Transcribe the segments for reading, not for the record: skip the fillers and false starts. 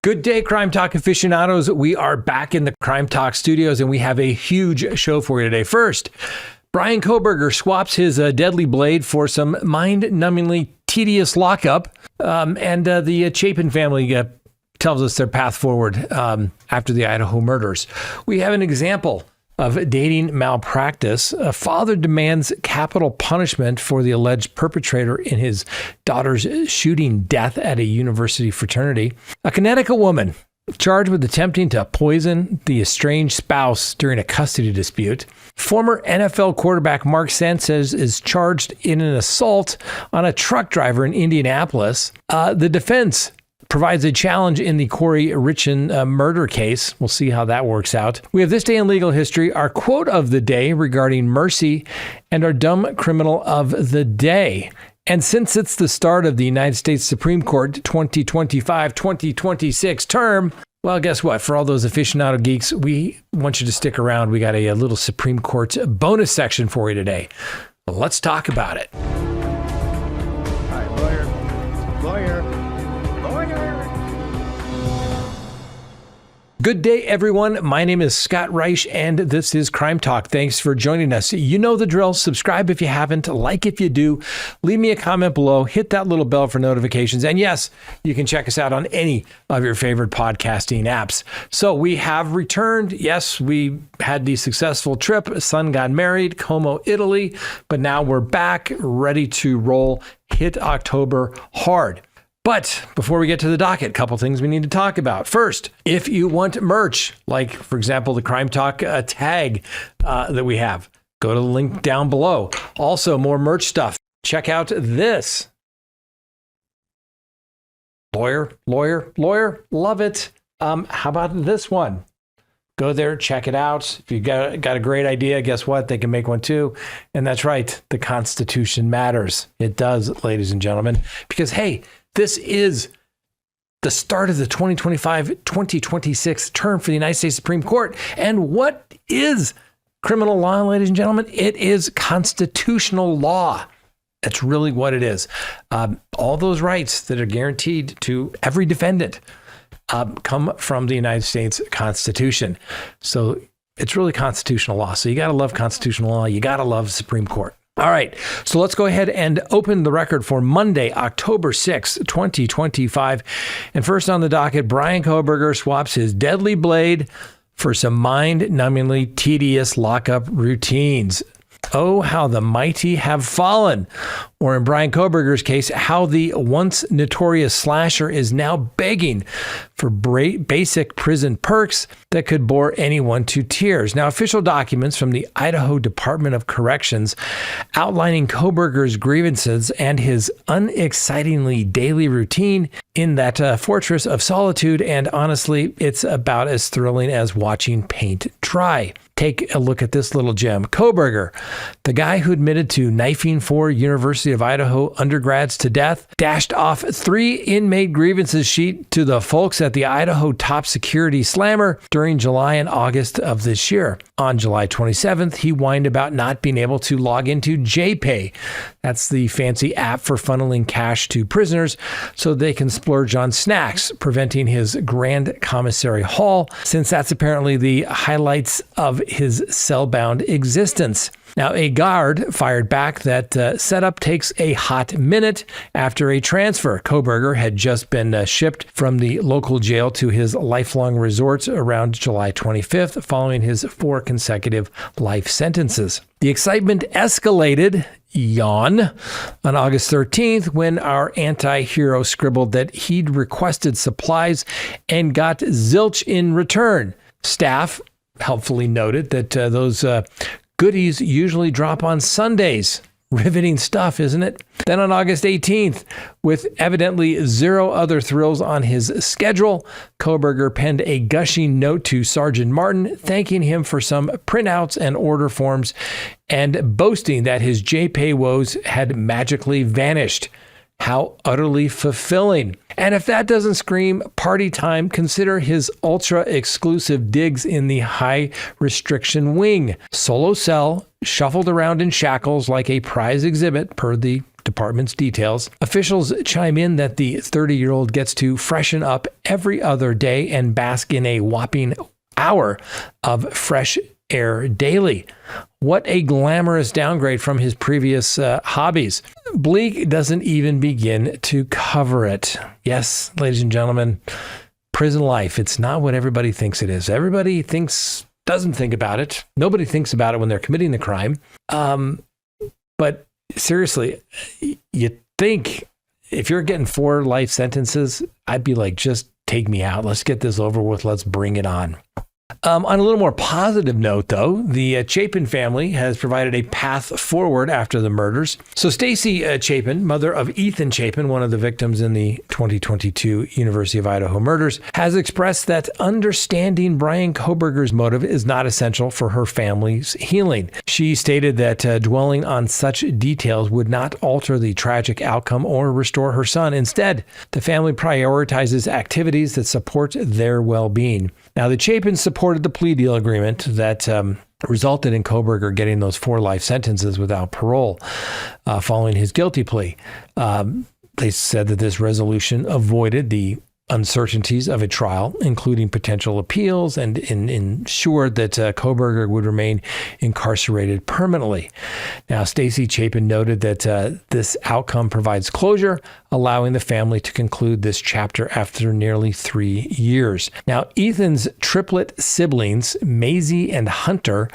Good day, Crime Talk aficionados. We are back in the Crime Talk studios, and we have a huge show for you today. First, Bryan Kohberger swaps his deadly blade for some mind-numbingly tedious lockup, and the Chapin family tells us their path forward after the Idaho murders. We have an example of dating malpractice. A father demands capital punishment for the alleged perpetrator in his daughter's shooting death at a university fraternity. A Connecticut woman charged with attempting to poison the estranged spouse during a custody dispute. Former NFL quarterback Mark Sanchez is charged in an assault on a truck driver in Indianapolis. The defense provides a challenge in the Kouri Richins murder case. We'll see how that works out. We have this day in legal history, our quote of the day regarding mercy, and our dumb criminal of the day. And since it's the start of the United States Supreme Court 2025-2026 term, well, guess what? For all those aficionado geeks, we want you to stick around. We got a little Supreme Court bonus section for you today. Let's talk about it. All right, lawyer. Good day, everyone. My name is Scott Reich, and this is Crime Talk. Thanks for joining us. You know the drill. Subscribe if you haven't, like if you do, leave me a comment below, hit that little bell for notifications. And yes, you can check us out on any of your favorite podcasting apps. So we have returned. Yes, we had the successful trip. Son got married, Como, Italy, but now we're back, ready to roll, hit October hard. But before we get to the docket, a couple things we need to talk about. First, if you want merch, like, for example, the Crime Talk tag that we have, go to the link down below. Also, more merch stuff. Check out this. Lawyer, love it. How about this one? Go there, check it out. If you got a great idea, guess what? They can make one too. And that's right, the Constitution matters. It does, ladies and gentlemen. Because, hey, this is the start of the 2025-2026 term for the United States Supreme Court. And what is criminal law, ladies and gentlemen? It is constitutional law. That's really what it is. All those rights that are guaranteed to every defendant come from the United States Constitution. So it's really constitutional law. So you got to love constitutional law. You got to love the Supreme Court. All right, so let's go ahead and open the record for Monday, October 6, 2025. And first on the docket, Bryan Kohberger swaps his deadly blade for some mind-numbingly tedious lockup routines. Oh, how the mighty have fallen. Or in Bryan Kohberger's case, how the once notorious slasher is now begging for basic prison perks that could bore anyone to tears. Now, official documents from the Idaho Department of Corrections outlining Kohberger's grievances and his unexcitingly daily routine in that fortress of solitude. And honestly, it's about as thrilling as watching paint dry. Take a look at this little gem. Kohberger, the guy who admitted to knifing 4 University of Idaho undergrads to death, dashed off 3 inmate grievances sheet to the folks at the Idaho Top Security Slammer during July and August of this year. On July 27th, he whined about not being able to log into JPay. That's the fancy app for funneling cash to prisoners so they can splurge on snacks, preventing his grand commissary haul, since that's apparently the highlights of his cell-bound existence. Now, a guard fired back that setup takes a hot minute after a transfer. Kohberger had just been shipped from the local jail to his lifelong resort around July 25th, following his 4 consecutive life sentences. The excitement escalated, yawn, on August 13th when our anti-hero scribbled that he'd requested supplies and got zilch in return. Staff helpfully noted that those goodies usually drop on Sundays. Riveting stuff, isn't it? Then on August 18th, with evidently zero other thrills on his schedule, Kohberger penned a gushing note to Sergeant Martin, thanking him for some printouts and order forms, and boasting that his JPay woes had magically vanished. How utterly fulfilling. And if that doesn't scream party time, consider his ultra-exclusive digs in the high restriction wing. Solo cell, shuffled around in shackles like a prize exhibit per the Department's details. Officials chime in that the 30-year-old gets to freshen up every other day and bask in a whopping hour of fresh air daily. What a glamorous downgrade from his previous hobbies. Bleak doesn't even begin to cover it. Yes, ladies and gentlemen, prison life, it's not what everybody thinks it is. Everybody doesn't think about it. Nobody thinks about it when they're committing the crime. But seriously, you think if you're getting 4 life sentences, I'd be like, just take me out. Let's get this over with. Let's bring it on. On a little more positive note, though, the Chapin family has provided a path forward after the murders. So Stacy Chapin, mother of Ethan Chapin, one of the victims in the 2022 University of Idaho murders, has expressed that understanding Bryan Kohberger's motive is not essential for her family's healing. She stated that dwelling on such details would not alter the tragic outcome or restore her son. Instead, the family prioritizes activities that support their well-being. Now, the Chapins supported the plea deal agreement that resulted in Kohberger getting those 4 life sentences without parole following his guilty plea. They said that this resolution avoided the uncertainties of a trial, including potential appeals, and ensured that Kohberger would remain incarcerated permanently. Now, Stacy Chapin noted that this outcome provides closure, allowing the family to conclude this chapter after nearly 3 years. Now, Ethan's triplet siblings, Maisie and Hunter,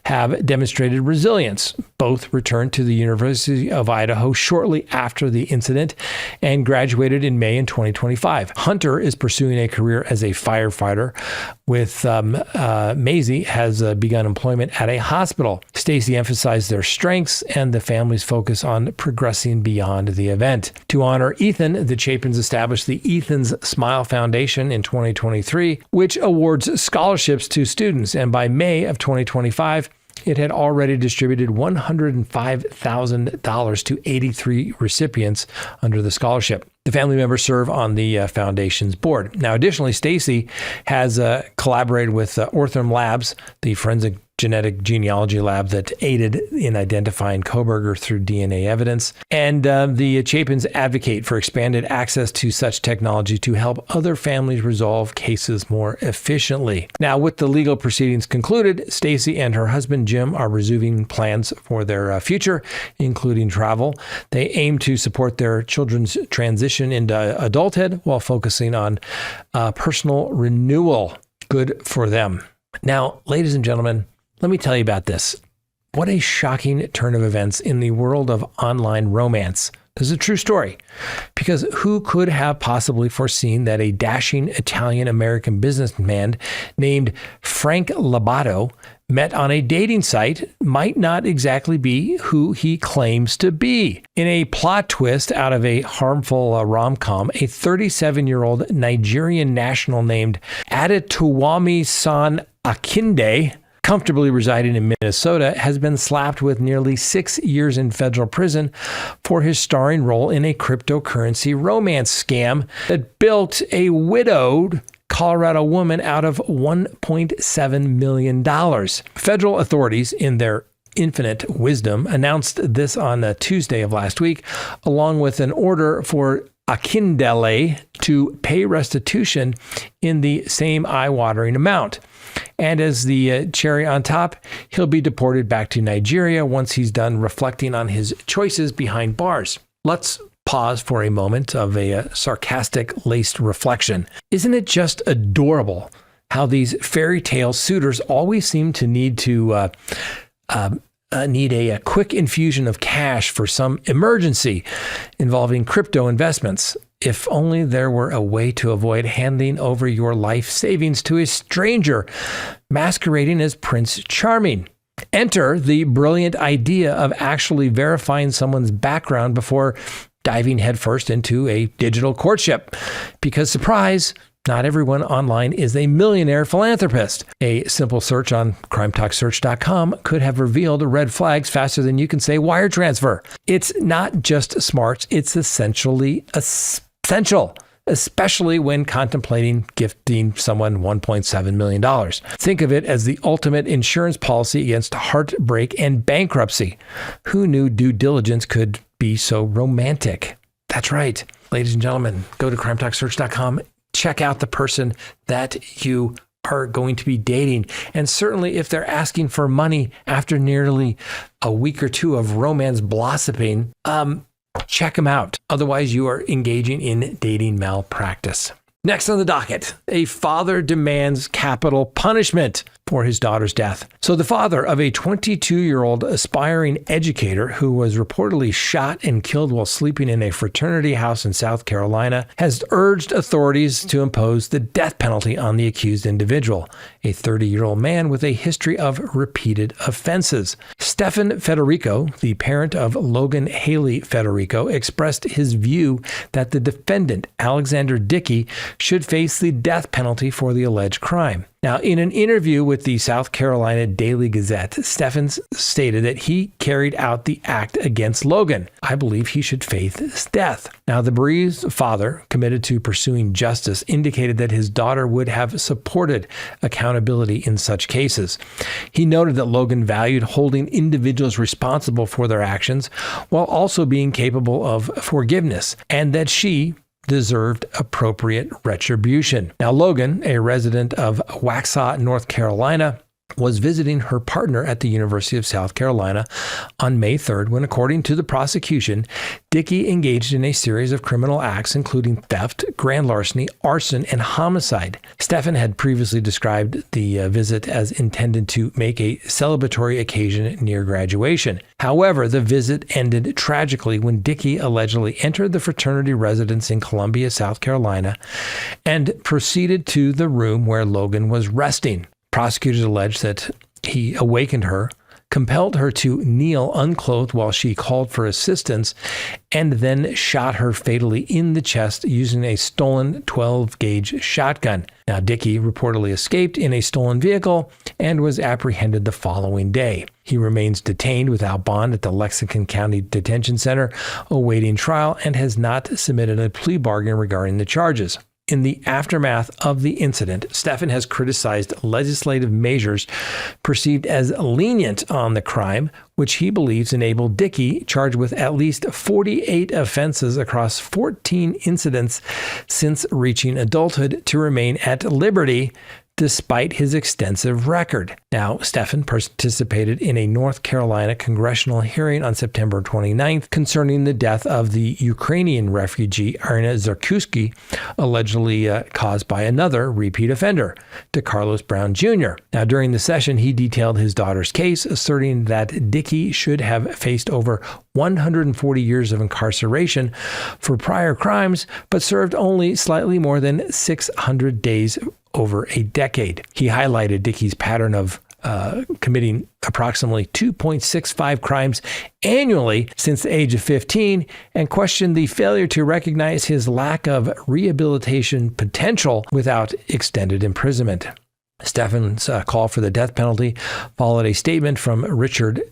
have demonstrated resilience. Both returned to the University of Idaho shortly after the incident and graduated in May in 2025. Hunter is pursuing a career as a firefighter, with Maisie has begun employment at a hospital. Stacy emphasized their strengths and the family's focus on progressing beyond the event. To honor Ethan, the Chapins established the Ethan's Smile Foundation in 2023, which awards scholarships to students, and by May of 2025, it had already distributed $105,000 to 83 recipients under the scholarship. The family members serve on the foundation's board. Now, additionally, Stacy has collaborated with Ortham Labs, the forensic genetic genealogy lab that aided in identifying Kohberger through DNA evidence. And the Chapins advocate for expanded access to such technology to help other families resolve cases more efficiently. Now, with the legal proceedings concluded, Stacy and her husband, Jim, are resuming plans for their future, including travel. They aim to support their children's transition into adulthood while focusing on personal renewal. Good for them. Now, ladies and gentlemen, let me tell you about this. What a shocking turn of events in the world of online romance. This is a true story, because who could have possibly foreseen that a dashing Italian-American businessman named Frank Labato met on a dating site might not exactly be who he claims to be. In a plot twist out of a harmful rom-com, a 37-year-old Nigerian national named Adetowami San Akinde, comfortably residing in Minnesota, has been slapped with nearly 6 years in federal prison for his starring role in a cryptocurrency romance scam that built a widowed Colorado woman out of $1.7 million. Federal authorities, in their infinite wisdom, announced this on Tuesday of last week, along with an order for Akindele to pay restitution in the same eye-watering amount. And as the cherry on top, he'll be deported back to Nigeria once he's done reflecting on his choices behind bars. Let's pause for a moment of a sarcastic laced reflection. Isn't it just adorable how these fairy tale suitors always seem to need a quick infusion of cash for some emergency involving crypto investments? If only there were a way to avoid handing over your life savings to a stranger masquerading as Prince Charming. Enter the brilliant idea of actually verifying someone's background before diving headfirst into a digital courtship. Because, surprise, not everyone online is a millionaire philanthropist. A simple search on CrimeTalkSearch.com could have revealed red flags faster than you can say wire transfer. It's not just smart, it's essentially essential. especially when contemplating gifting someone $1.7 million. Think of it as the ultimate insurance policy against heartbreak and bankruptcy. Who knew due diligence could be so romantic? That's right. Ladies and gentlemen, go to crimetalksearch.com. Check out the person that you are going to be dating. And certainly if they're asking for money after nearly a week or two of romance blossoming, check them out. Otherwise, you are engaging in dating malpractice. Next on the docket, a father demands capital punishment for his daughter's death. So the father of a 22-year-old aspiring educator who was reportedly shot and killed while sleeping in a fraternity house in South Carolina has urged authorities to impose the death penalty on the accused individual, a 30-year-old man with a history of repeated offenses. Stephen Federico, the parent of Logan Haley Federico, expressed his view that the defendant, Alexander Dickey, should face the death penalty for the alleged crime. Now, in an interview with the South Carolina Daily Gazette, Steffens stated that he carried out the act against Logan. I believe he should face death. Now, the bereaved father, committed to pursuing justice, indicated that his daughter would have supported accountability in such cases. He noted that Logan valued holding individuals responsible for their actions while also being capable of forgiveness, and that she deserved appropriate retribution. Now, Logan, a resident of Waxhaw, North Carolina, was visiting her partner at the University of South Carolina on May 3rd when, according to the prosecution, Dickey engaged in a series of criminal acts, including theft, grand larceny, arson, and homicide. Stephen had previously described the visit as intended to make a celebratory occasion near graduation. However, the visit ended tragically when Dickey allegedly entered the fraternity residence in Columbia, South Carolina, and proceeded to the room where Logan was resting. Prosecutors alleged that he awakened her, compelled her to kneel unclothed while she called for assistance, and then shot her fatally in the chest using a stolen 12-gauge shotgun. Now, Dickey reportedly escaped in a stolen vehicle and was apprehended the following day. He remains detained without bond at the Lexington County Detention Center, awaiting trial, and has not submitted a plea bargain regarding the charges. In the aftermath of the incident, Stephen has criticized legislative measures perceived as lenient on the crime, which he believes enabled Dickey, charged with at least 48 offenses across 14 incidents since reaching adulthood, to remain at liberty despite his extensive record. Now, Stephen participated in a North Carolina congressional hearing on September 29th concerning the death of the Ukrainian refugee Irina Zarkuski, allegedly caused by another repeat offender, DeCarlos Brown Jr. Now, during the session, he detailed his daughter's case, asserting that Dickey should have faced over 140 years of incarceration for prior crimes, but served only slightly more than 600 days over a decade. He highlighted Dickey's pattern of committing approximately 2.65 crimes annually since the age of 15, and questioned the failure to recognize his lack of rehabilitation potential without extended imprisonment. Stephen's call for the death penalty followed a statement from Richard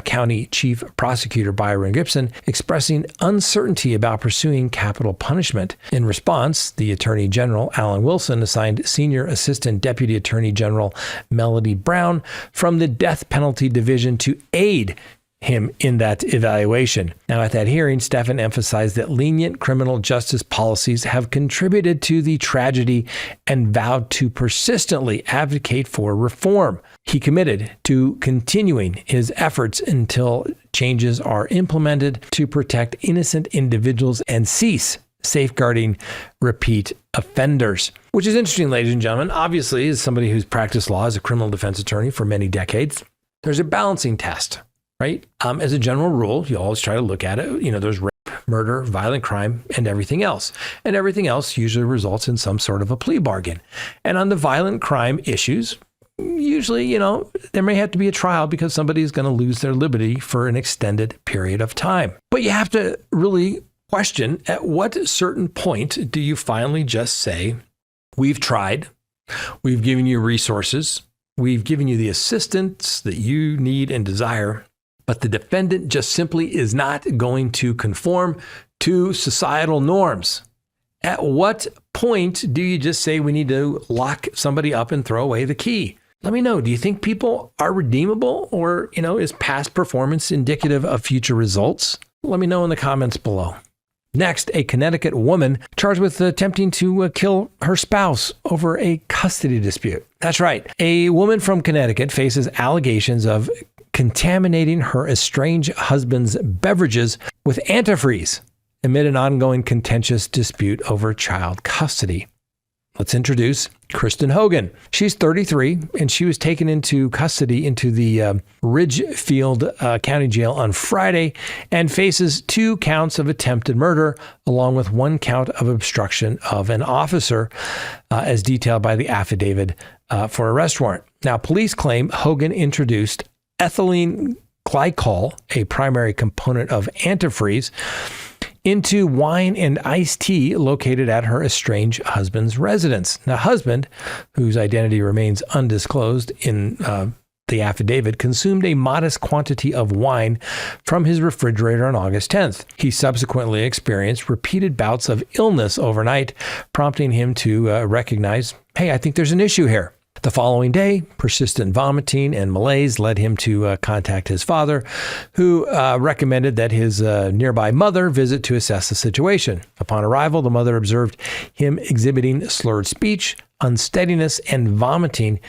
County Chief Prosecutor Bryan Gibson expressing uncertainty about pursuing capital punishment. In response, the Attorney General, Alan Wilson, assigned Senior Assistant Deputy Attorney General Melody Brown from the Death Penalty Division to aid him in that evaluation. Now, at that hearing, Stephen emphasized that lenient criminal justice policies have contributed to the tragedy and vowed to persistently advocate for reform. He committed to continuing his efforts until changes are implemented to protect innocent individuals and cease safeguarding repeat offenders. Which is interesting, ladies and gentlemen. Obviously, as somebody who's practiced law as a criminal defense attorney for many decades, there's a balancing test. Right? As a general rule, you always try to look at it. There's rape, murder, violent crime, and everything else. And everything else usually results in some sort of a plea bargain. And on the violent crime issues, usually, there may have to be a trial because somebody is going to lose their liberty for an extended period of time. But you have to really question, at what certain point do you finally just say, we've tried, we've given you resources, we've given you the assistance that you need and desire, but the defendant just simply is not going to conform to societal norms. At what point do you just say we need to lock somebody up and throw away the key? Let me know. Do you think people are redeemable, or, is past performance indicative of future results? Let me know in the comments below. Next, a Connecticut woman charged with attempting to kill her spouse over a custody dispute. That's right. A woman from Connecticut faces allegations of contaminating her estranged husband's beverages with antifreeze amid an ongoing contentious dispute over child custody. Let's introduce Kristen Hogan. She's 33, and she was taken into custody into the Ridgefield County Jail on Friday and faces 2 counts of attempted murder, along with 1 count of obstruction of an officer, as detailed by the affidavit for arrest warrant. Now, police claim Hogan introduced ethylene glycol, a primary component of antifreeze, into wine and iced tea located at her estranged husband's residence. The husband, whose identity remains undisclosed in the affidavit, consumed a modest quantity of wine from his refrigerator on August 10th. He subsequently experienced repeated bouts of illness overnight, prompting him to recognize, hey, I think there's an issue here. The following day, persistent vomiting and malaise led him to contact his father, who recommended that his nearby mother visit to assess the situation. Upon arrival, the mother observed him exhibiting slurred speech, unsteadiness, and vomiting,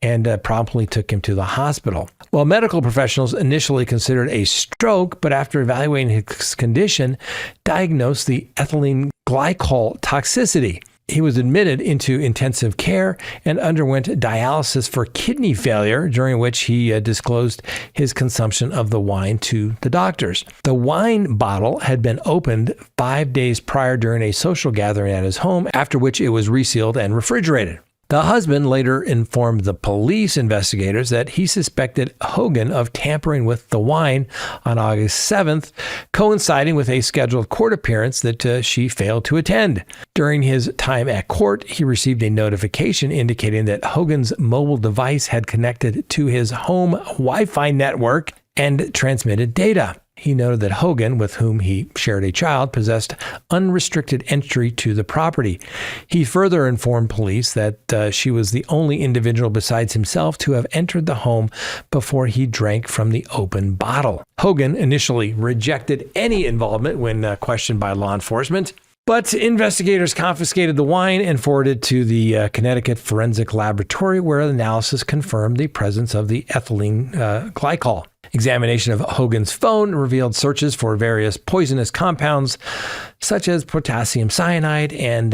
and promptly took him to the hospital. Well, medical professionals initially considered a stroke, but after evaluating his condition, diagnosed the ethylene glycol toxicity. He was admitted into intensive care and underwent dialysis for kidney failure, during which he disclosed his consumption of the wine to the doctors. The wine bottle had been opened 5 days prior during a social gathering at his home, after which it was resealed and refrigerated. The husband later informed the police investigators that he suspected Hogan of tampering with the wine on August 7th, coinciding with a scheduled court appearance that she failed to attend. During his time at court, he received a notification indicating that Hogan's mobile device had connected to his home Wi-Fi network and transmitted data. He noted that Hogan, with whom he shared a child, possessed unrestricted entry to the property. He further informed police that she was the only individual besides himself to have entered the home before he drank from the open bottle. Hogan initially rejected any involvement when questioned by law enforcement, but investigators confiscated the wine and forwarded it to the Connecticut Forensic Laboratory, where analysis confirmed the presence of the ethylene glycol. Examination of Hogan's phone revealed searches for various poisonous compounds, such as potassium cyanide and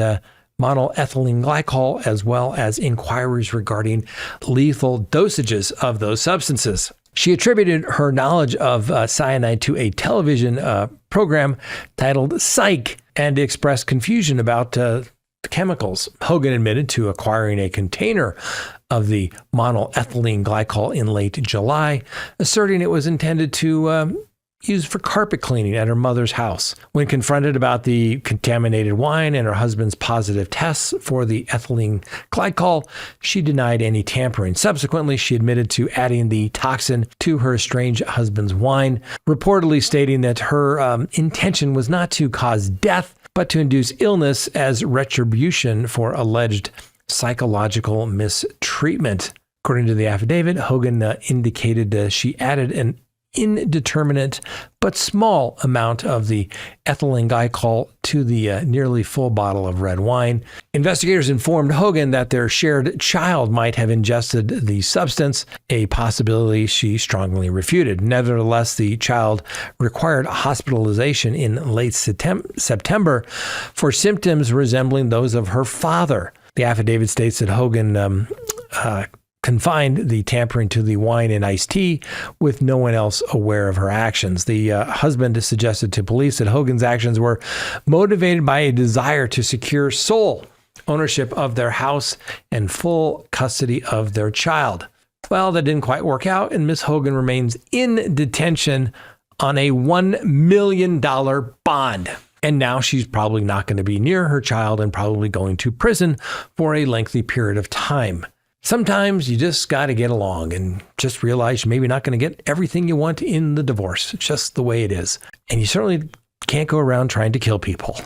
monoethylene glycol, as well as inquiries regarding lethal dosages of those substances. She attributed her knowledge of cyanide to a television program titled Psych and expressed confusion about the chemicals. Hogan admitted to acquiring a container of the monoethylene glycol in late July, asserting it was intended to use for carpet cleaning at her mother's house. When confronted about the contaminated wine and her husband's positive tests for the ethylene glycol, she denied any tampering. Subsequently, she admitted to adding the toxin to her estranged husband's wine, reportedly stating that her intention was not to cause death, but to induce illness as retribution for alleged psychological mistreatment. According to the affidavit, Hogan indicated she added an indeterminate but small amount of the ethylene glycol to the nearly full bottle of red wine. Investigators informed Hogan that their shared child might have ingested the substance, a possibility she strongly refuted. Nevertheless, the child required hospitalization in late September for symptoms resembling those of her father. The affidavit states that Hogan confined the tampering to the wine and iced tea, with no one else aware of her actions. The husband suggested to police that Hogan's actions were motivated by a desire to secure sole ownership of their house and full custody of their child. Well, that didn't quite work out, and Miss Hogan remains in detention on a $1 million bond. And now she's probably not going to be near her child and probably going to prison for a lengthy period of time. Sometimes you just got to get along and just realize you're maybe not going to get everything you want in the divorce. It's just the way it is. And you certainly can't go around trying to kill people.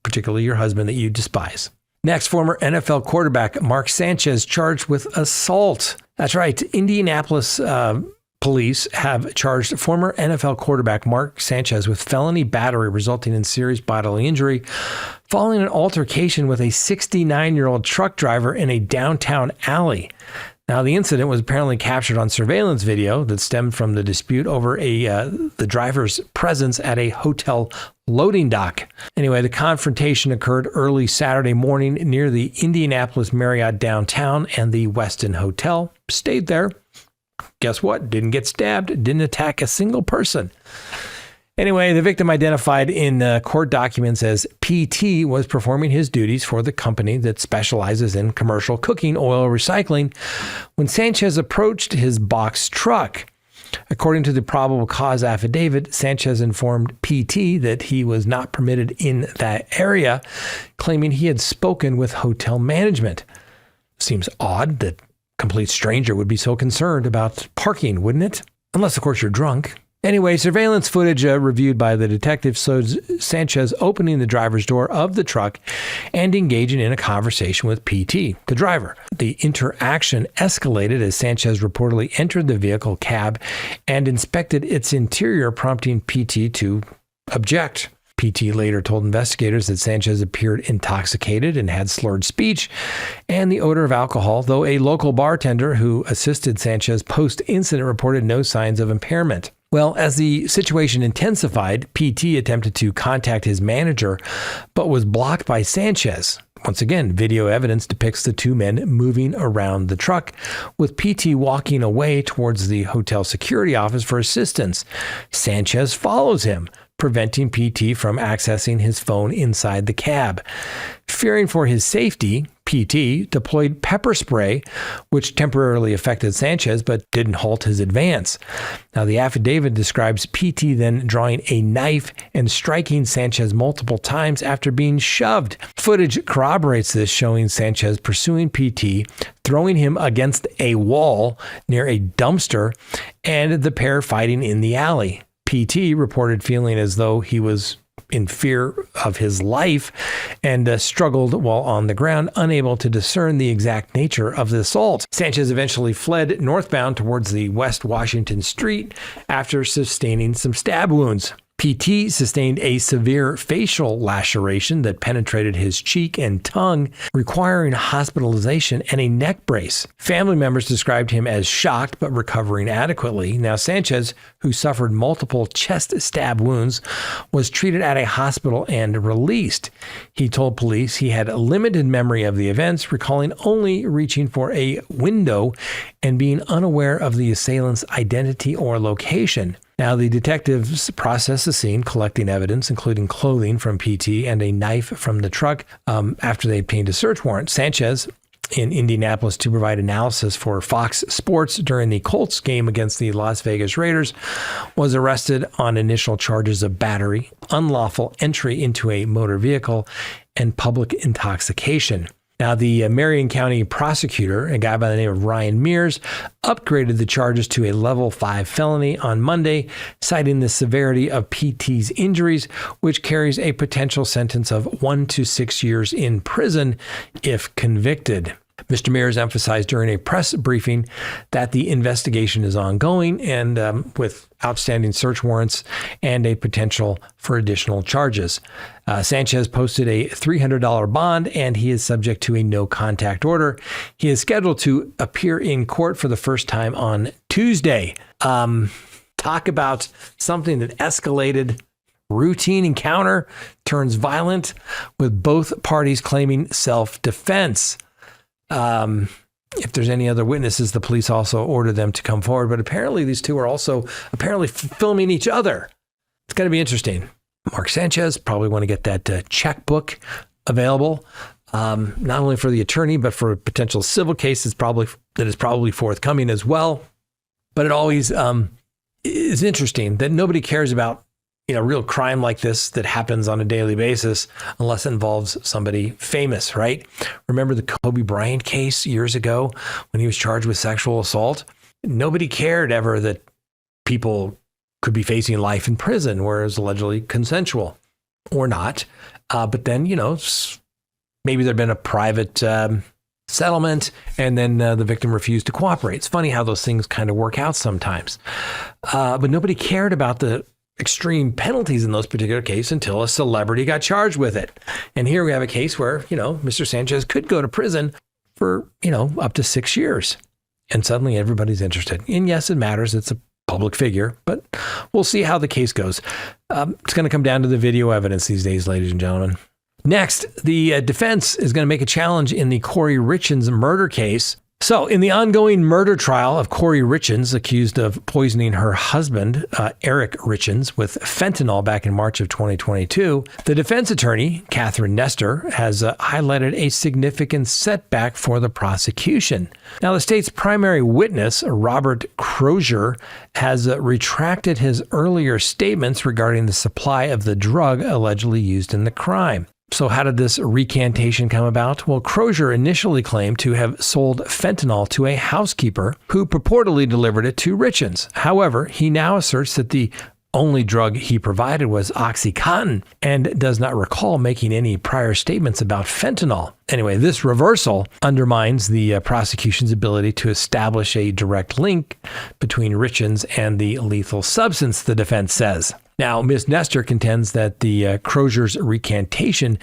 particularly your husband that you despise. Next, former NFL quarterback Mark Sanchez charged with assault. That's right. Indianapolis police have charged former NFL quarterback Mark Sanchez with felony battery resulting in serious bodily injury following an altercation with a 69-year-old truck driver in a downtown alley. Now, the incident was apparently captured on surveillance video that stemmed from the dispute over the driver's presence at a hotel loading dock. Anyway, the confrontation occurred early Saturday morning near the Indianapolis Marriott downtown, and the Westin Hotel stayed there. Guess what? Didn't get stabbed, didn't attack a single person. Anyway, the victim identified in court documents as PT was performing his duties for the company that specializes in commercial cooking oil recycling when Sanchez approached his box truck. According to the probable cause affidavit, Sanchez informed PT that he was not permitted in that area, claiming he had spoken with hotel management. Seems odd that a complete stranger would be so concerned about parking, wouldn't it? Unless, of course, you're drunk. Anyway, surveillance footage reviewed by the detective shows Sanchez opening the driver's door of the truck and engaging in a conversation with PT, the driver. The interaction escalated as Sanchez reportedly entered the vehicle cab and inspected its interior, prompting PT to object. PT later told investigators that Sanchez appeared intoxicated and had slurred speech and the odor of alcohol, though a local bartender who assisted Sanchez post-incident reported no signs of impairment. Well, as the situation intensified, PT attempted to contact his manager, but was blocked by Sanchez. Once again, video evidence depicts the two men moving around the truck, with PT walking away towards the hotel security office for assistance. Sanchez follows him, preventing PT from accessing his phone inside the cab. Fearing for his safety, PT deployed pepper spray, which temporarily affected Sanchez but didn't halt his advance. Now, the affidavit describes PT then drawing a knife and striking Sanchez multiple times after being shoved. Footage corroborates this, showing Sanchez pursuing PT, throwing him against a wall near a dumpster, and the pair fighting in the alley. PT reported feeling as though he was in fear of his life and struggled while on the ground, unable to discern the exact nature of the assault. Sanchez eventually fled northbound towards the West Washington Street after sustaining some stab wounds. PT sustained a severe facial laceration that penetrated his cheek and tongue, requiring hospitalization and a neck brace. Family members described him as shocked but recovering adequately. Now, Sanchez, who suffered multiple chest stab wounds, was treated at a hospital and released. He told police he had a limited memory of the events, recalling only reaching for a window and being unaware of the assailant's identity or location. Now, the detectives processed the scene, collecting evidence, including clothing from PT and a knife from the truck, after they obtained a search warrant. Sanchez, in Indianapolis to provide analysis for Fox Sports during the Colts game against the Las Vegas Raiders, was arrested on initial charges of battery, unlawful entry into a motor vehicle, and public intoxication. Now, the Marion County prosecutor, a guy by the name of Ryan Mears, upgraded the charges to a level 5 felony on Monday, citing the severity of PT's injuries, which carries a potential sentence of 1 to 6 years in prison if convicted. Mr. Mears emphasized during a press briefing that the investigation is ongoing and with outstanding search warrants and a potential for additional charges. Sanchez posted a $300 bond, and he is subject to a no-contact order. He is scheduled to appear in court for the first time on Tuesday. Talk about something that escalated. Routine encounter turns violent, with both parties claiming self-defense. If there's any other witnesses, the police also ordered them to come forward. But apparently these two are also filming each other. It's going to be interesting. Mark Sanchez probably want to get that checkbook available, not only for the attorney, but for a potential civil case that is probably forthcoming as well. But it always is interesting that nobody cares about real crime like this that happens on a daily basis unless it involves somebody famous, right? Remember the Kobe Bryant case years ago when he was charged with sexual assault? Nobody cared ever that people could be facing life in prison, where it was allegedly consensual. or not. But then, maybe there'd been a private settlement, and then the victim refused to cooperate. It's funny how those things kind of work out sometimes. But nobody cared about the extreme penalties in those particular cases until a celebrity got charged with it. And here we have a case where, Mr. Sanchez could go to prison for, up to 6 years. And suddenly everybody's interested. And yes, it matters. It's a public figure, but we'll see how the case goes. It's going to come down to the video evidence these days, ladies and gentlemen. Next, the defense is going to make a challenge in the Kouri Richins murder case. So in the ongoing murder trial of Kouri Richins, accused of poisoning her husband, Eric Richins, with fentanyl back in March of 2022, the defense attorney, Catherine Nestor, has highlighted a significant setback for the prosecution. Now, the state's primary witness, Robert Crozier, has retracted his earlier statements regarding the supply of the drug allegedly used in the crime. So how did this recantation come about? Well, Crozier initially claimed to have sold fentanyl to a housekeeper who purportedly delivered it to Richins. However, he now asserts that the only drug he provided was OxyContin and does not recall making any prior statements about fentanyl. Anyway, this reversal undermines the prosecution's ability to establish a direct link between Richins and the lethal substance, the defense says. Now, Ms. Nestor contends that the Crozier's recantation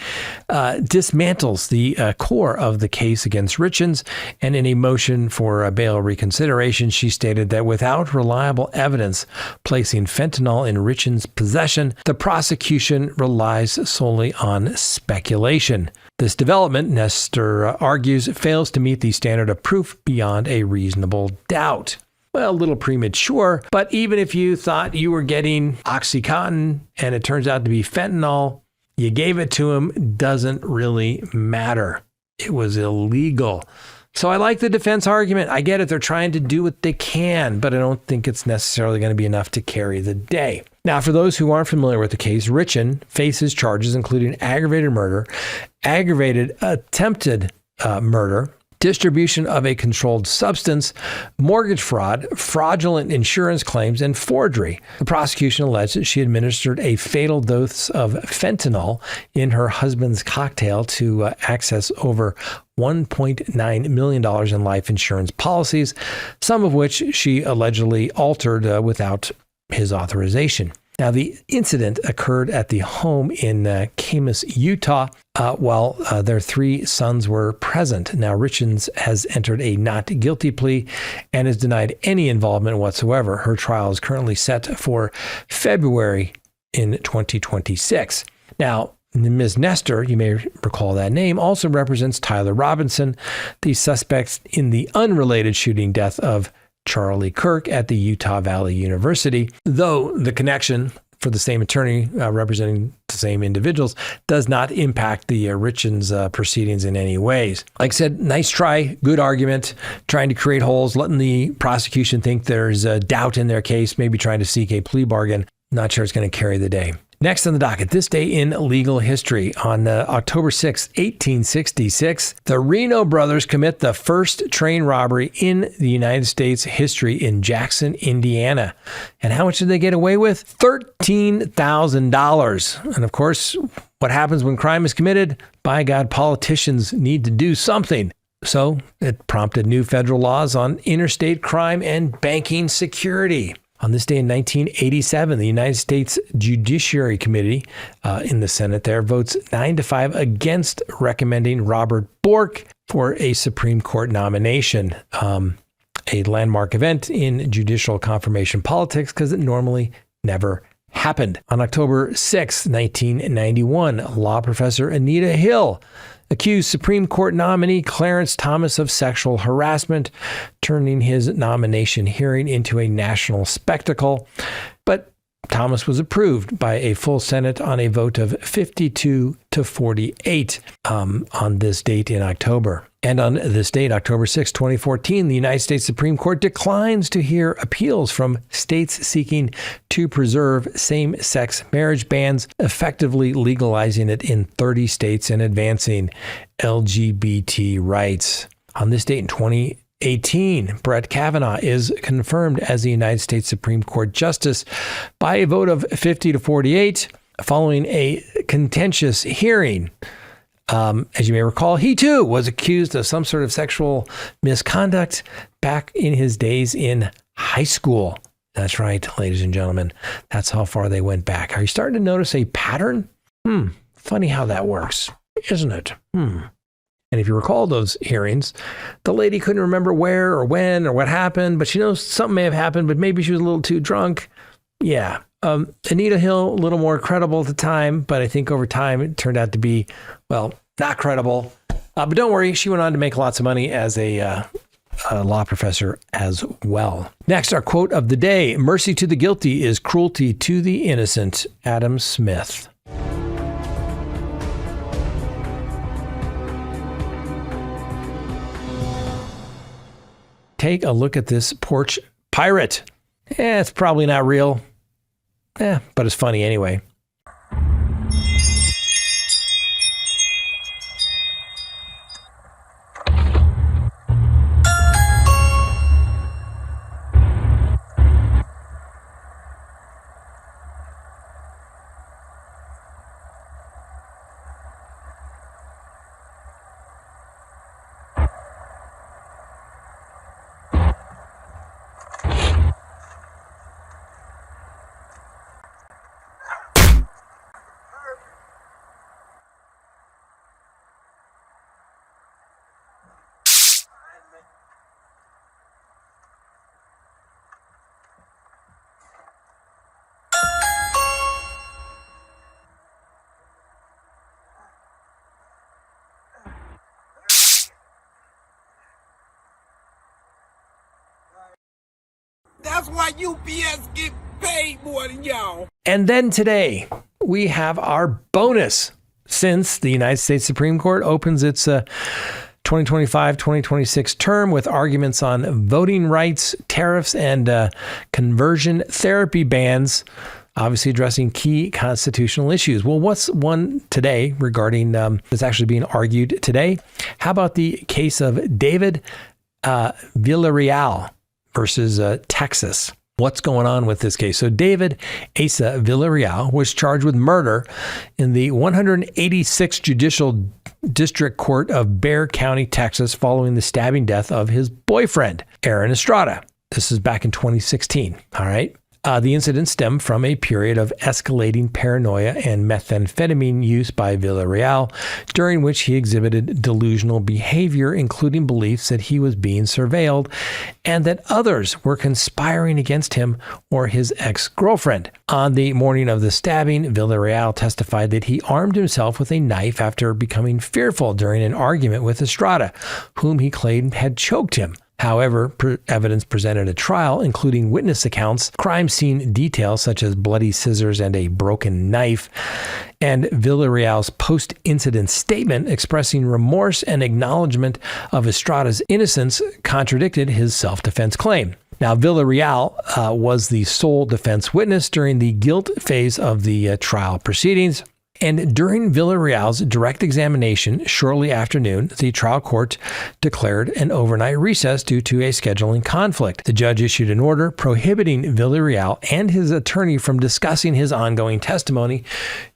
dismantles the core of the case against Richins, and in a motion for bail reconsideration, she stated that without reliable evidence placing fentanyl in Richins' possession, the prosecution relies solely on speculation. This development, Nestor argues, fails to meet the standard of proof beyond a reasonable doubt. Well, a little premature, but even if you thought you were getting OxyContin and it turns out to be fentanyl, you gave it to him, doesn't really matter. It was illegal. So I like the defense argument. I get it. They're trying to do what they can, but I don't think it's necessarily going to be enough to carry the day. Now, for those who aren't familiar with the case, Richin faces charges including aggravated murder, aggravated attempted murder, distribution of a controlled substance, mortgage fraud, fraudulent insurance claims, and forgery. The prosecution alleged that she administered a fatal dose of fentanyl in her husband's cocktail to access over $1.9 million in life insurance policies, some of which she allegedly altered without his authorization. Now, the incident occurred at the home in Camas, Utah, while their 3 sons were present. Now, Richins has entered a not guilty plea and has denied any involvement whatsoever. Her trial is currently set for February in 2026. Now, Ms. Nestor, you may recall that name, also represents Tyler Robinson, the suspect in the unrelated shooting death of Charlie Kirk at the Utah Valley University, though the connection for the same attorney representing the same individuals does not impact the Richins proceedings in any ways. Like I said, nice try, good argument, trying to create holes, letting the prosecution think there's a doubt in their case, maybe trying to seek a plea bargain. Not sure it's going to carry the day. Next on the docket, this day in legal history. On October 6, 1866, the Reno brothers commit the first train robbery in the United States history in Jackson, Indiana. And how much did they get away with? $13,000. And of course, what happens when crime is committed? By God, politicians need to do something. So it prompted new federal laws on interstate crime and banking security. On this day in 1987, the United States Judiciary Committee in the Senate there votes 9-5 against recommending Robert Bork for a Supreme Court nomination, a landmark event in judicial confirmation politics because it normally never happened. On October 6, 1991, law professor Anita Hill accused Supreme Court nominee Clarence Thomas of sexual harassment, turning his nomination hearing into a national spectacle. But Thomas was approved by a full Senate on a vote of 52-48 on this date in October. And on this date, October 6, 2014, the United States Supreme Court declines to hear appeals from states seeking to preserve same-sex marriage bans, effectively legalizing it in 30 states and advancing LGBT rights. On this date in 2018, Brett Kavanaugh is confirmed as the United States Supreme Court Justice by a vote of 50-48. following a contentious hearing. As you may recall, he too was accused of some sort of sexual misconduct back in his days in high school. That's right, ladies and gentlemen. That's how far they went back. Are you starting to notice a pattern? Funny how that works, isn't it? And if you recall those hearings, the lady couldn't remember where or when or what happened, but she knows something may have happened, but maybe she was a little too drunk. Yeah. Anita Hill, a little more credible at the time, but I think over time it turned out to be, well, not credible. But don't worry, she went on to make lots of money as a law professor as well. Next, our quote of the day: "Mercy to the guilty is cruelty to the innocent." Adam Smith. Take a look at this porch pirate. It's probably not real. But it's funny anyway. That's why UPS get paid more than y'all. And then today, we have our bonus. Since the United States Supreme Court opens its 2025-2026 term with arguments on voting rights, tariffs, and conversion therapy bans, obviously addressing key constitutional issues. Well, what's one today regarding that's actually being argued today? How about the case of David Villarreal versus Texas? What's going on with this case? So David Asa Villarreal was charged with murder in the 186th Judicial District Court of Bexar County, Texas, following the stabbing death of his boyfriend, Aaron Estrada. This is back in 2016. All right. The incident stemmed from a period of escalating paranoia and methamphetamine use by Villarreal, during which he exhibited delusional behavior, including beliefs that he was being surveilled and that others were conspiring against him or his ex-girlfriend. On the morning of the stabbing, Villarreal testified that he armed himself with a knife after becoming fearful during an argument with Estrada, whom he claimed had choked him. However, evidence presented at trial, including witness accounts, crime scene details such as bloody scissors and a broken knife, and Villarreal's post-incident statement expressing remorse and acknowledgement of Estrada's innocence, contradicted his self-defense claim. Now, Villarreal was the sole defense witness during the guilt phase of the trial proceedings. And during Villarreal's direct examination shortly after noon, the trial court declared an overnight recess due to a scheduling conflict. The judge issued an order prohibiting Villarreal and his attorney from discussing his ongoing testimony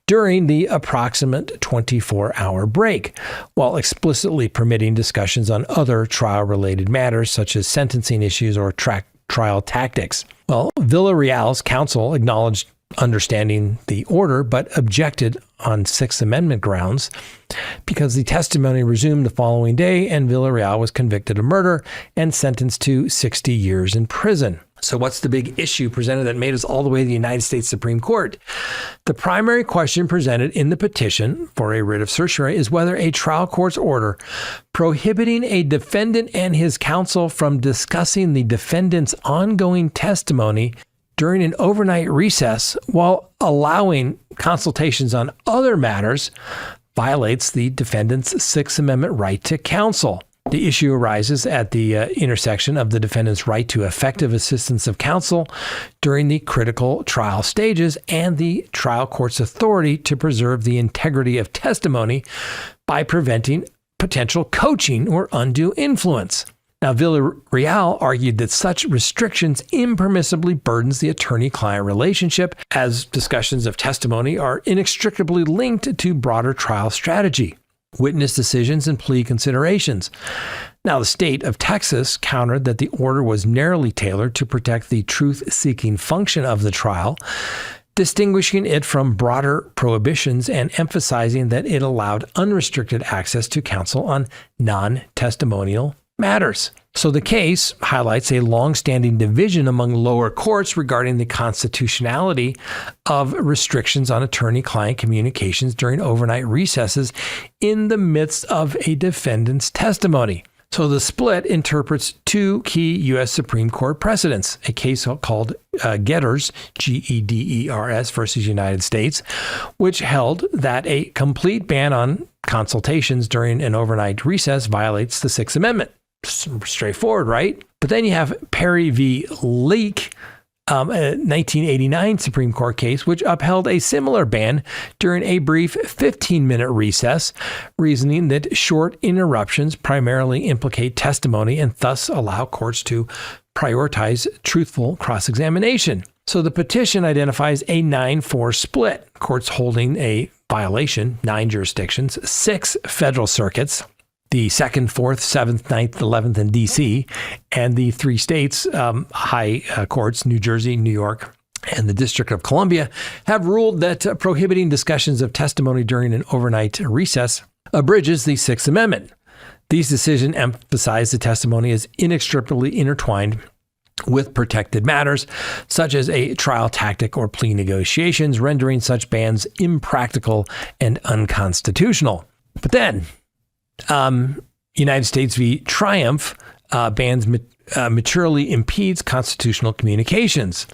during the approximate 24-hour break, while explicitly permitting discussions on other trial-related matters such as sentencing issues or trial tactics. Well, Villarreal's counsel acknowledged understanding the order, but objected on Sixth Amendment grounds because the testimony resumed the following day and Villarreal was convicted of murder and sentenced to 60 years in prison. So what's the big issue presented that made us all the way to the United States Supreme Court? The primary question presented in the petition for a writ of certiorari is whether a trial court's order prohibiting a defendant and his counsel from discussing the defendant's ongoing testimony during an overnight recess while allowing consultations on other matters violates the defendant's Sixth Amendment right to counsel. The issue arises at the intersection of the defendant's right to effective assistance of counsel during the critical trial stages and the trial court's authority to preserve the integrity of testimony by preventing potential coaching or undue influence. Now, Villarreal argued that such restrictions impermissibly burdens the attorney-client relationship, as discussions of testimony are inextricably linked to broader trial strategy, witness decisions, and plea considerations. Now, the state of Texas countered that the order was narrowly tailored to protect the truth-seeking function of the trial, distinguishing it from broader prohibitions and emphasizing that it allowed unrestricted access to counsel on non-testimonial matters. So the case highlights a long-standing division among lower courts regarding the constitutionality of restrictions on attorney-client communications during overnight recesses in the midst of a defendant's testimony. So the split interprets two key U.S. Supreme Court precedents, a case called Getters, G-E-D-E-R-S versus United States, which held that a complete ban on consultations during an overnight recess violates the Sixth Amendment. Straightforward, right? But then you have Perry v. Leak, a 1989 Supreme Court case, which upheld a similar ban during a brief 15-minute recess, reasoning that short interruptions primarily implicate testimony and thus allow courts to prioritize truthful cross-examination. So the petition identifies a 9-4 split, courts holding a violation, 9 jurisdictions, 6 federal circuits, the 2nd, 4th, 7th, 9th, 11th, and D.C., and the 3 states' high courts, New Jersey, New York, and the District of Columbia, have ruled that prohibiting discussions of testimony during an overnight recess abridges the Sixth Amendment. These decisions emphasize the testimony is inextricably intertwined with protected matters, such as a trial tactic or plea negotiations, rendering such bans impractical and unconstitutional. But then, United States v. Triumph bans materially impedes constitutional communications.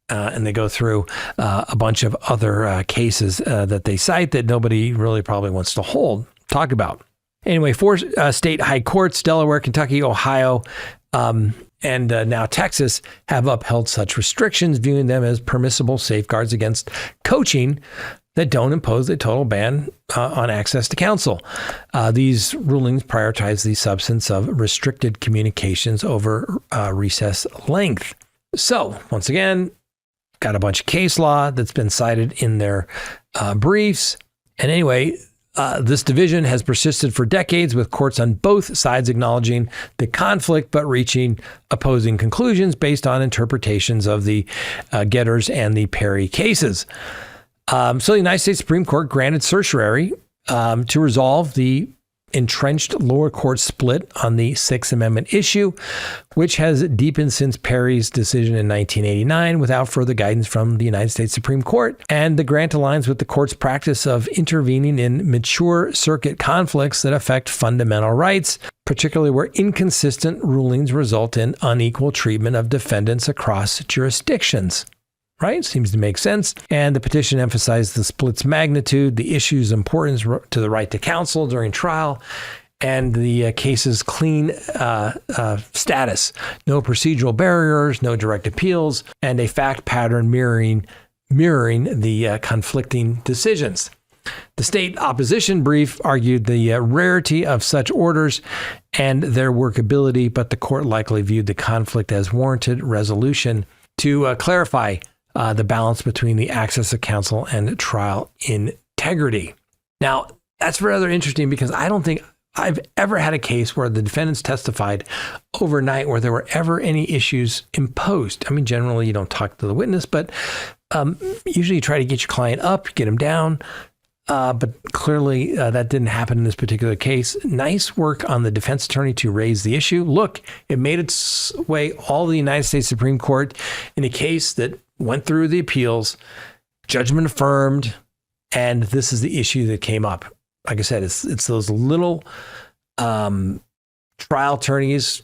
And they go through a bunch of other cases that they cite that nobody really probably wants to talk about. Anyway, 4 state high courts, Delaware, Kentucky, Ohio, and now Texas, have upheld such restrictions, viewing them as permissible safeguards against coaching that don't impose a total ban on access to counsel. These rulings prioritize the substance of restricted communications over recess length. So, once again, got a bunch of case law that's been cited in their briefs. And anyway, this division has persisted for decades, with courts on both sides acknowledging the conflict but reaching opposing conclusions based on interpretations of the Getters and the Perry cases. So the United States Supreme Court granted certiorari to resolve the entrenched lower court split on the Sixth Amendment issue, which has deepened since Perry's decision in 1989 without further guidance from the United States Supreme Court. And the grant aligns with the court's practice of intervening in mature circuit conflicts that affect fundamental rights, particularly where inconsistent rulings result in unequal treatment of defendants across jurisdictions. Right? Seems to make sense. And the petition emphasized the split's magnitude, the issue's importance to the right to counsel during trial, and the case's clean status. No procedural barriers, no direct appeals, and a fact pattern mirroring the conflicting decisions. The state opposition brief argued the rarity of such orders and their workability, but the court likely viewed the conflict as warranted resolution to clarify the balance between the access to counsel and trial integrity. Now, that's rather interesting because I don't think I've ever had a case where the defendants testified overnight where there were ever any issues imposed. I mean, generally you don't talk to the witness, but usually you try to get your client up, get him down. But clearly that didn't happen in this particular case. Nice work on the defense attorney to raise the issue. Look, it made its way all the United States Supreme Court in a case that went through the appeals, judgment affirmed, and this is the issue that came up. Like I said, it's those little trial attorneys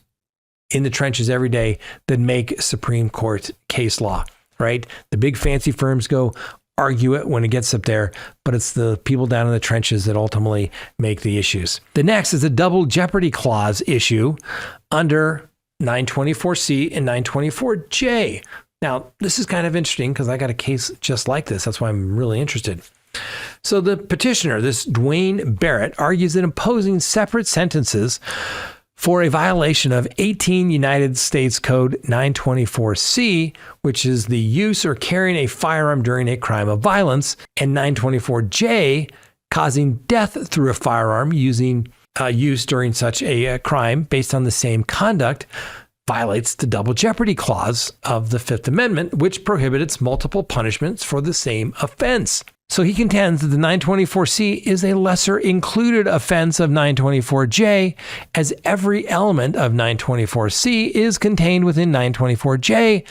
in the trenches every day that make Supreme Court case law, right? The big fancy firms go argue it when it gets up there, but it's the people down in the trenches that ultimately make the issues. The next is a double jeopardy clause issue under 924C and 924J. Now, this is kind of interesting because I got a case just like this. That's why I'm really interested. So the petitioner, this Dwayne Barrett, argues that imposing separate sentences for a violation of 18 United States Code 924C, which is the use or carrying a firearm during a crime of violence, and 924J, causing death through a firearm using use during such a crime based on the same conduct, violates the double jeopardy clause of the Fifth Amendment, which prohibits multiple punishments for the same offense. So he contends that the 924C is a lesser included offense of 924J, as every element of 924C is contained within 924J,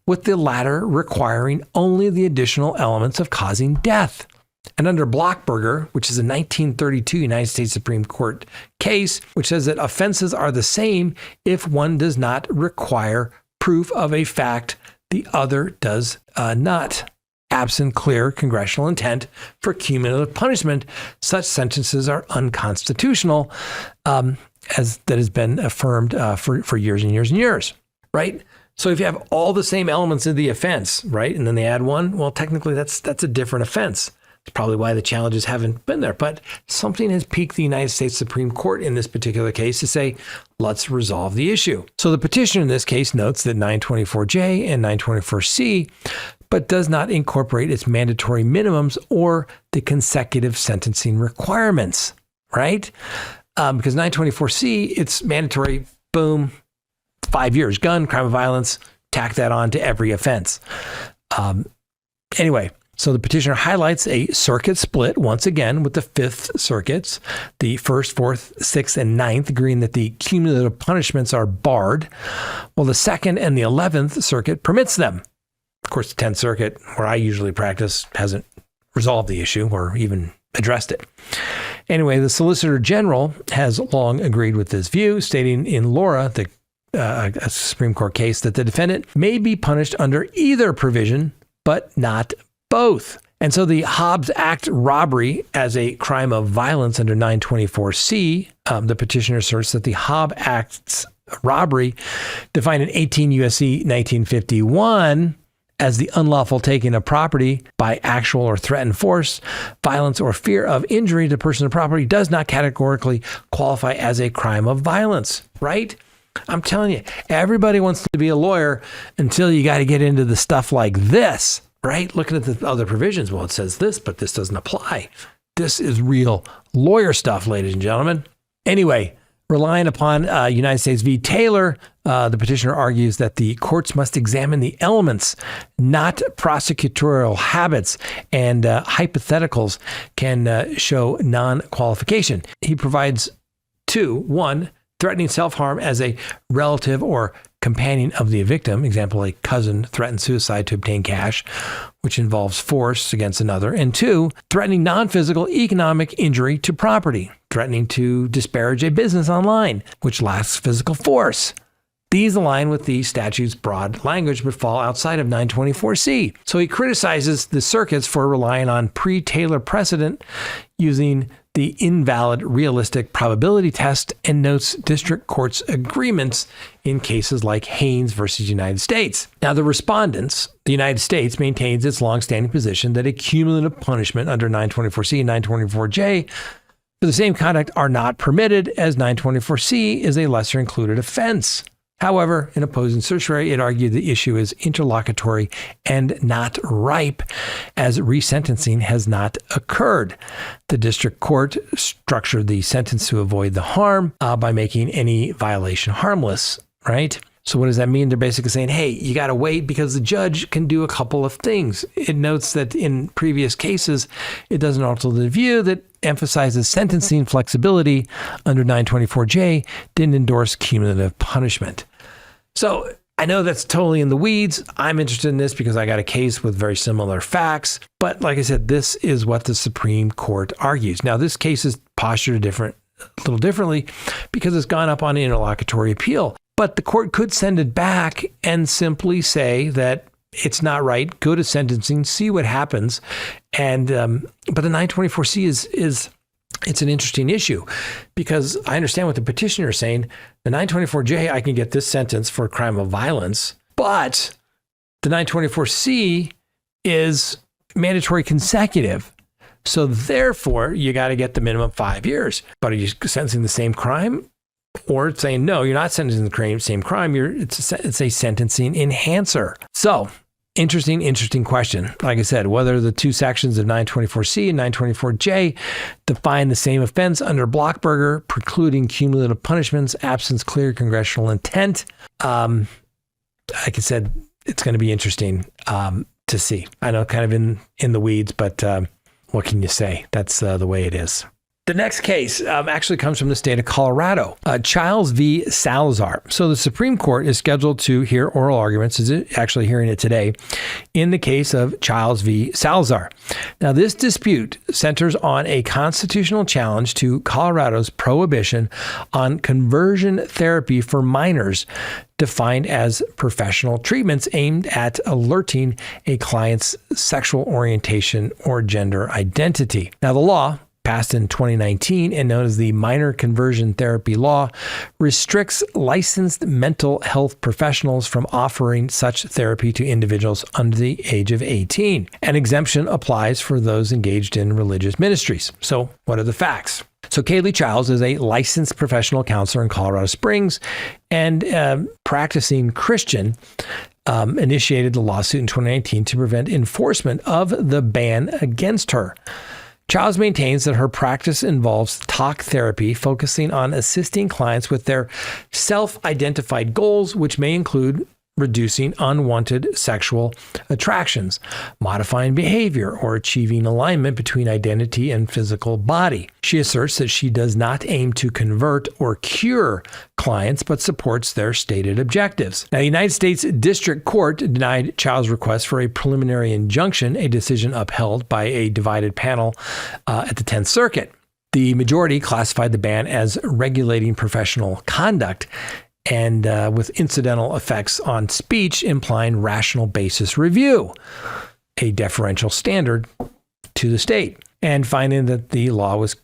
with the latter requiring only the additional elements of causing death. And under Kohberger, which is a 1932 United States Supreme Court case, which says that offenses are the same if one does not require proof of a fact the other does not. Absent clear congressional intent for cumulative punishment, such sentences are unconstitutional, as that has been affirmed for years and years and years, right? So if you have all the same elements of the offense, right, and then they add one, well, technically that's a different offense. It's probably why the challenges haven't been there. But something has piqued the United States Supreme Court in this particular case to say, let's resolve the issue. So the petitioner in this case notes that 924J and 924C, but does not incorporate its mandatory minimums or the consecutive sentencing requirements, right? Because 924C, it's mandatory, boom, 5 years, gun, crime of violence, tack that on to every offense. Anyway, so the petitioner highlights a circuit split once again with the Fifth Circuits, the First, Fourth, Sixth, and Ninth agreeing that the cumulative punishments are barred, while the Second and the 11th Circuit permits them. Of course, the 10th Circuit, where I usually practice, hasn't resolved the issue or even addressed it. Anyway, the Solicitor General has long agreed with this view, stating in Laura, a Supreme Court case, that the defendant may be punished under either provision, but not both. And so the Hobbs Act robbery as a crime of violence under 924C, the petitioner asserts that the Hobbs Act's robbery, defined in 18 U.S.C. 1951, as the unlawful taking of property by actual or threatened force, violence, or fear of injury to person or property, does not categorically qualify as a crime of violence, right? I'm telling you, everybody wants to be a lawyer until you got to get into the stuff like this, right? Looking at the other provisions, well, it says this, but this doesn't apply. This is real lawyer stuff, ladies and gentlemen. Anyway, relying upon United States v. Taylor, the petitioner argues that the courts must examine the elements, not prosecutorial habits, and hypotheticals can show non-qualification. He provides two. One, threatening self-harm as a relative or companion of the victim. Example, a cousin threatened suicide to obtain cash, which involves force against another. And two, threatening non-physical economic injury to property, threatening to disparage a business online, which lacks physical force. These align with the statute's broad language, but fall outside of 924C. So he criticizes the circuits for relying on pre-Taylor precedent using the invalid realistic probability test, and notes district courts' agreements in cases like Haynes versus United States. Now, the respondents, the United States, maintains its longstanding position that a cumulative punishment under 924C and 924J for the same conduct are not permitted, as 924C is a lesser included offense. However, in opposing certiorari, it argued the issue is interlocutory and not ripe, as resentencing has not occurred. The district court structured the sentence to avoid the harm by making any violation harmless, right? So what does that mean? They're basically saying, hey, you got to wait because the judge can do a couple of things. It notes that in previous cases, it doesn't alter the view that emphasizes sentencing flexibility under 924J, didn't endorse cumulative punishment. So I know that's totally in the weeds. I'm interested in this because I got a case with very similar facts. But like I said, this is what the Supreme Court argues. Now, this case is postured a little differently because it's gone up on an interlocutory appeal. But the court could send it back and simply say that it's not right, go to sentencing, see what happens. And but the 924C is it's an interesting issue because I understand what the petitioner is saying. The 924J, I can get this sentence for a crime of violence, but the 924C is mandatory consecutive. So therefore, you got to get the minimum 5 years. But are you sentencing the same crime? or saying, no, you're not sentencing the same crime. It's a sentencing enhancer. So interesting question. Like I said, whether the two sections of 924C and 924J define the same offense under Kohberger, precluding cumulative punishments, absence clear congressional intent. Like I said, it's going to be interesting to see. I know, kind of in the weeds, but what can you say? That's the way it is. The next case actually comes from the state of Colorado, Childs v. Salazar. So the Supreme Court is scheduled to hear oral arguments, is actually hearing it today, in the case of Childs v. Salazar. Now, this dispute centers on a constitutional challenge to Colorado's prohibition on conversion therapy for minors, defined as professional treatments aimed at alerting a client's sexual orientation or gender identity. Now, the law, passed in 2019 and known as the Minor Conversion Therapy Law, restricts licensed mental health professionals from offering such therapy to individuals under the age of 18. An exemption applies for those engaged in religious ministries. So what are the facts? So Kaylee Childs is a licensed professional counselor in Colorado Springs and practicing Christian, initiated the lawsuit in 2019 to prevent enforcement of the ban against her. Childs maintains that her practice involves talk therapy, focusing on assisting clients with their self-identified goals, which may include reducing unwanted sexual attractions, modifying behavior, or achieving alignment between identity and physical body. She asserts that she does not aim to convert or cure clients, but supports their stated objectives. Now, the United States District Court denied Child's request for a preliminary injunction, a decision upheld by a divided panel at the 10th Circuit. The majority classified the ban as regulating professional conduct and with incidental effects on speech, implying rational basis review, a deferential standard to the state, and finding that the law was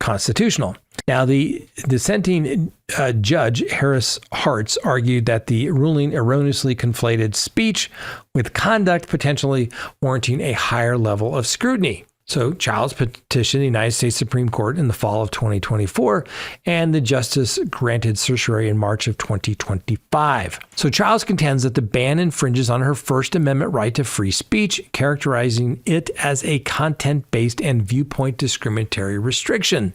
constitutional. Now, the dissenting judge, Harris Hartz, argued that the ruling erroneously conflated speech with conduct, potentially warranting a higher level of scrutiny. So Childs petitioned the United States Supreme Court in the fall of 2024, and the justice granted certiorari in March of 2025. So Childs contends that the ban infringes on her First Amendment right to free speech, characterizing it as a content-based and viewpoint discriminatory restriction.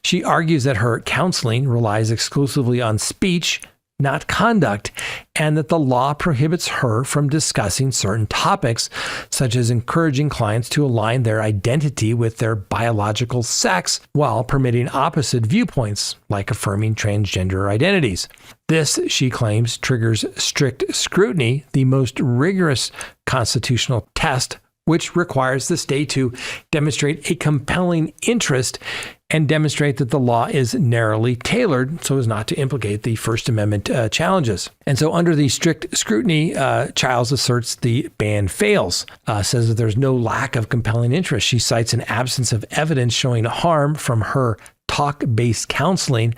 She argues that her counseling relies exclusively on speech, not conduct, and that the law prohibits her from discussing certain topics, such as encouraging clients to align their identity with their biological sex while permitting opposite viewpoints, like affirming transgender identities. This, she claims, triggers strict scrutiny, the most rigorous constitutional test, which requires the state to demonstrate a compelling interest and demonstrate that the law is narrowly tailored so as not to implicate the First Amendment challenges. And so under the strict scrutiny, Childs asserts the ban fails, says that there's no lack of compelling interest. She cites an absence of evidence showing harm from her talk-based counseling,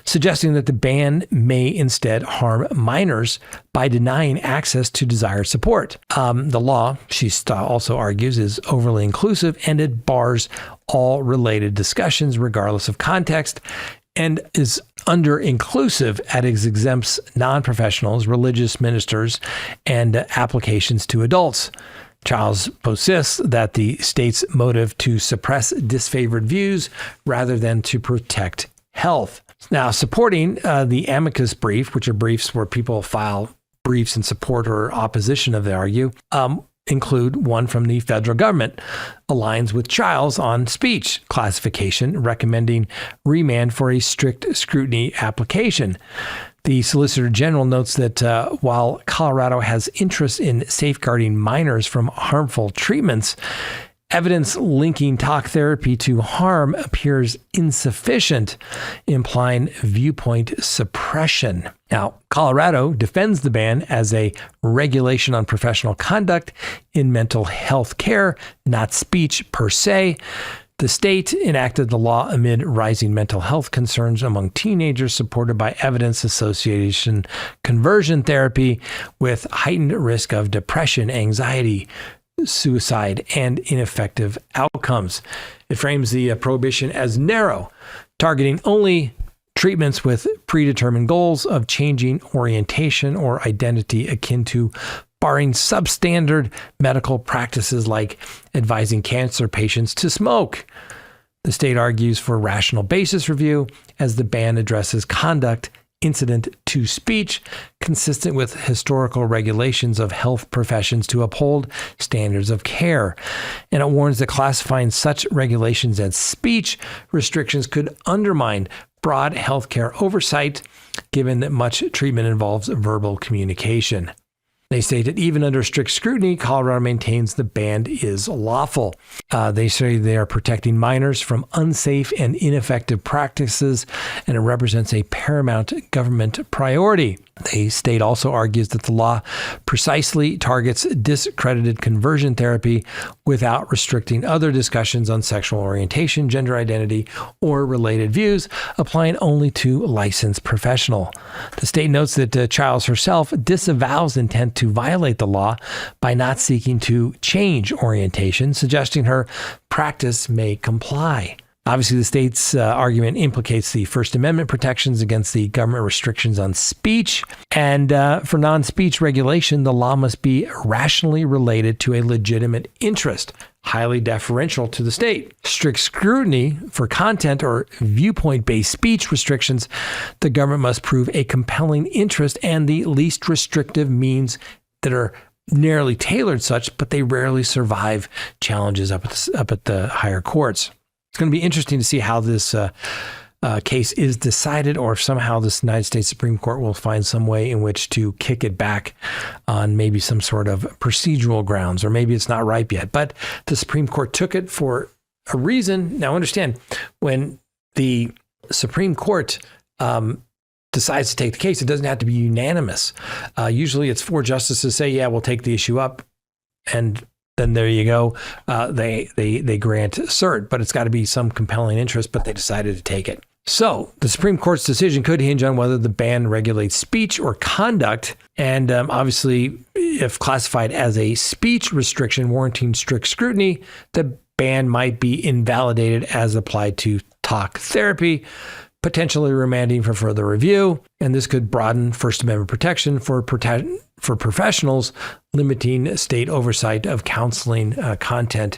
suggesting that the ban may instead harm minors by denying access to desired support. The law, she also argues, is overly inclusive, and it bars all related discussions regardless of context, and is under-inclusive as it exempts non-professionals, religious ministers, and applications to adults. Childs persists that the state's motive to suppress disfavored views rather than to protect health. Now, supporting the amicus brief, which are briefs where people file briefs in support or opposition of the argue, include one from the federal government, aligns with Childs on speech classification, recommending remand for a strict scrutiny application. The Solicitor General notes that while Colorado has interest in safeguarding minors from harmful treatments, evidence linking talk therapy to harm appears insufficient, implying viewpoint suppression. Now, Colorado defends the ban as a regulation on professional conduct in mental health care, not speech per se. The state enacted the law amid rising mental health concerns among teenagers, supported by evidence association conversion therapy with heightened risk of depression, anxiety, suicide, and ineffective outcomes. It frames the prohibition as narrow, targeting only treatments with predetermined goals of changing orientation or identity akin to barring substandard medical practices like advising cancer patients to smoke. The state argues for rational basis review as the ban addresses conduct incident to speech consistent with historical regulations of health professions to uphold standards of care. And it warns that classifying such regulations as speech restrictions could undermine broad healthcare oversight, given that much treatment involves verbal communication. They state that even under strict scrutiny, Colorado maintains the ban is lawful. They say they are protecting minors from unsafe and ineffective practices, and it represents a paramount government priority. The state also argues that the law precisely targets discredited conversion therapy without restricting other discussions on sexual orientation, gender identity, or related views, applying only to licensed professional. The state notes that Childs herself disavows intent to violate the law by not seeking to change orientation, suggesting her practice may comply. Obviously, the state's argument implicates the First Amendment protections against the government restrictions on speech. And for non-speech regulation, the law must be rationally related to a legitimate interest, highly deferential to the state. Strict scrutiny for content or viewpoint-based speech restrictions, the government must prove a compelling interest and the least restrictive means that are narrowly tailored such, but they rarely survive challenges up at the higher courts. It's going to be interesting to see how this case is decided, or if somehow this United States Supreme Court will find some way in which to kick it back on maybe some sort of procedural grounds, or maybe it's not ripe yet. But the Supreme Court took it for a reason. Now, understand, when the Supreme Court decides to take the case, it doesn't have to be unanimous. Usually it's 4 justices say, yeah, we'll take the issue up, and then there you go. They grant cert, but it's got to be some compelling interest, but they decided to take it. So the Supreme Court's decision could hinge on whether the ban regulates speech or conduct. And obviously, if classified as a speech restriction warranting strict scrutiny, the ban might be invalidated as applied to talk therapy, potentially remanding for further review. And this could broaden First Amendment protection for professionals, limiting state oversight of counseling content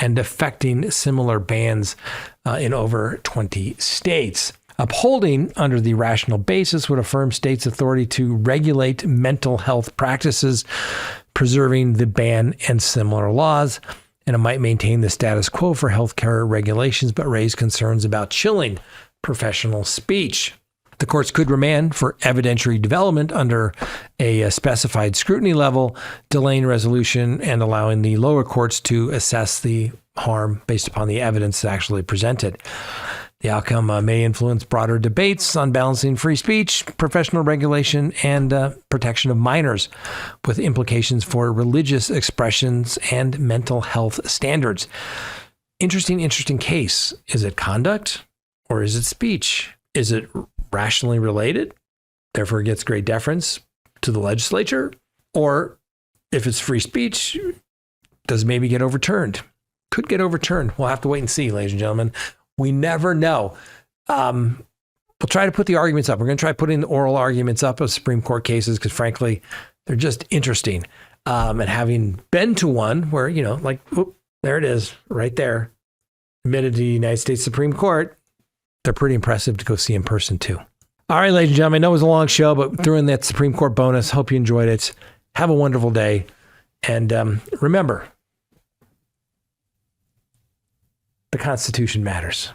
and affecting similar bans in over 20 states. Upholding under the rational basis would affirm states' authority to regulate mental health practices, preserving the ban and similar laws. And it might maintain the status quo for healthcare regulations, but raise concerns about chilling professional speech. The courts could remand for evidentiary development under a specified scrutiny level, delaying resolution and allowing the lower courts to assess the harm based upon the evidence actually presented. The outcome may influence broader debates on balancing free speech, professional regulation, and protection of minors, with implications for religious expressions and mental health standards. Interesting case. Is it conduct or is it speech? Is it rationally related, therefore it gets great deference to the legislature? Or if it's free speech, does it maybe get overturned? Could get overturned. We'll have to wait and see, ladies and gentlemen. We never know. We'll try to put the arguments up. We're going to try putting the oral arguments up of Supreme Court cases because, frankly, they're just interesting. And having been to one where, there it is, right there, admitted to the United States Supreme Court, they're pretty impressive to go see in person, too. All right, ladies and gentlemen, I know it was a long show, but threw in that Supreme Court bonus. Hope you enjoyed it. Have a wonderful day. And remember, the Constitution matters.